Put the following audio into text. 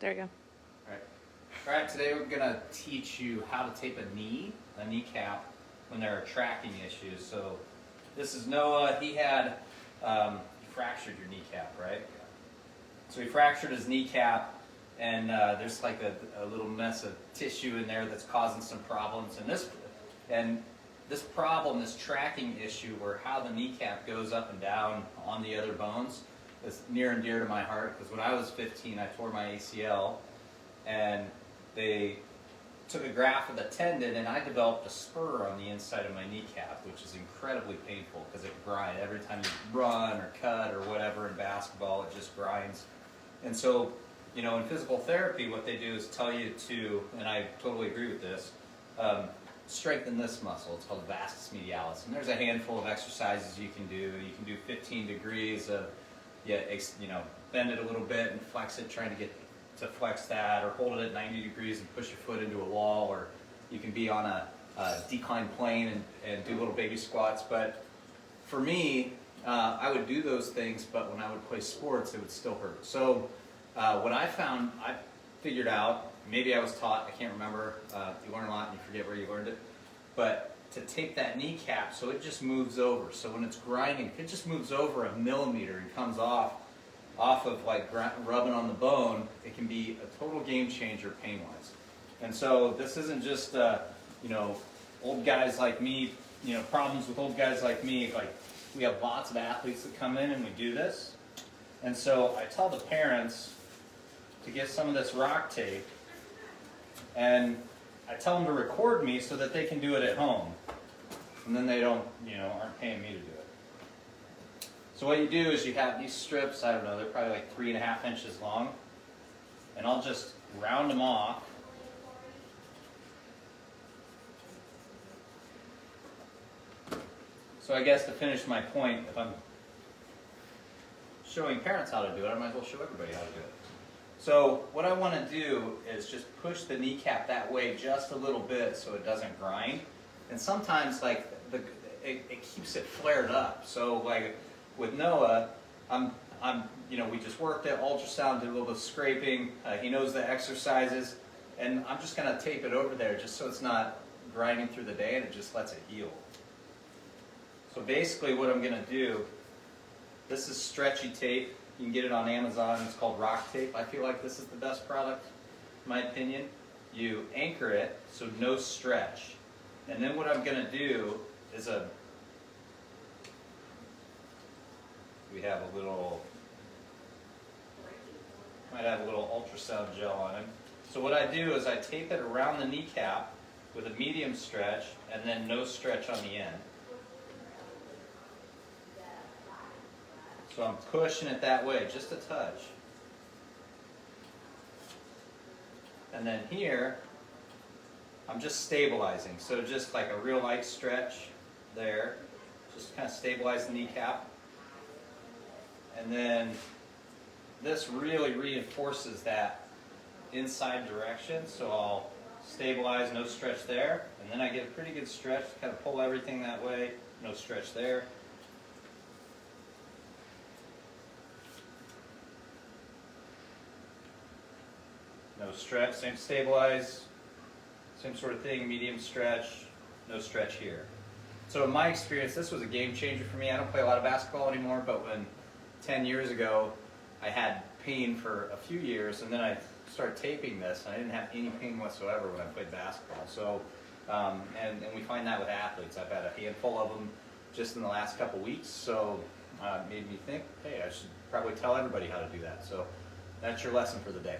There you go. All right, today we're going to teach you how to tape a kneecap, when there are tracking issues. So this is Noah. He had, he fractured your kneecap, right? So he fractured his kneecap, and there's like a little mess of tissue in there that's causing some problems. And this problem, this tracking issue where how the kneecap goes up and down on the other bones is near and dear to my heart, because when I was 15, I tore my ACL, and they took a graft of the tendon, and I developed a spur on the inside of my kneecap, which is incredibly painful because it grinds. Every time you run or cut or whatever in basketball, it just grinds. And so, you know, in physical therapy, what they do is tell you to, and I totally agree with this, strengthen this muscle. It's called the vastus medialis. And there's a handful of exercises you can do. You can do 15 degrees of, bend it a little bit and flex it, trying to get to flex that, or hold it at 90 degrees and push your foot into a wall, or you can be on a declined plane and do little baby squats. But for me, I would do those things, but when I would play sports, it would still hurt. So what I found, I figured out, maybe I was taught, I can't remember, you learn a lot and you forget where you learned it, but to tape that kneecap so it just moves over. So when it's grinding, if it just moves over a millimeter and comes off of like rubbing on the bone, it can be a total game changer pain-wise. And so this isn't just, old guys like me, problems with old guys like me. Like, we have lots of athletes that come in and we do this. And so I tell the parents to get some of this rock tape, and I tell them to record me so that they can do it at home. And then they don't, aren't paying me to do it. So what you do is you have these strips, I don't know, they're probably like 3.5 inches long, and I'll just round them off. So I guess to finish my point, if I'm showing parents how to do it, I might as well show everybody how to do it. So what I want to do is just push the kneecap that way just a little bit so it doesn't grind. And sometimes like it keeps it flared up. So like with Noah, we just worked at ultrasound, did a little bit of scraping. He knows the exercises, and I'm just going to tape it over there just so it's not grinding through the day, and it just lets it heal. So basically what I'm going to do, this is stretchy tape. You can get it on Amazon. It's called rock tape. I feel like this is the best product, in my opinion. You anchor it, so no stretch. And then what I'm going to do is we have a little, might have a little ultrasound gel on it. So what I do is I tape it around the kneecap with a medium stretch, and then no stretch on the end. So I'm pushing it that way, just a touch. And then here, I'm just stabilizing. So just like a real light stretch there, just kind of stabilize the kneecap. And then this really reinforces that inside direction. So I'll stabilize, no stretch there. And then I get a pretty good stretch, kind of pull everything that way, no stretch there. No stretch, same stabilize, same sort of thing, medium stretch, no stretch here. So in my experience, this was a game changer for me. I don't play a lot of basketball anymore, but when 10 years ago, I had pain for a few years, and then I started taping this, and I didn't have any pain whatsoever when I played basketball. So, and we find that with athletes. I've had a handful of them just in the last couple weeks, so it made me think, hey, I should probably tell everybody how to do that. So that's your lesson for the day.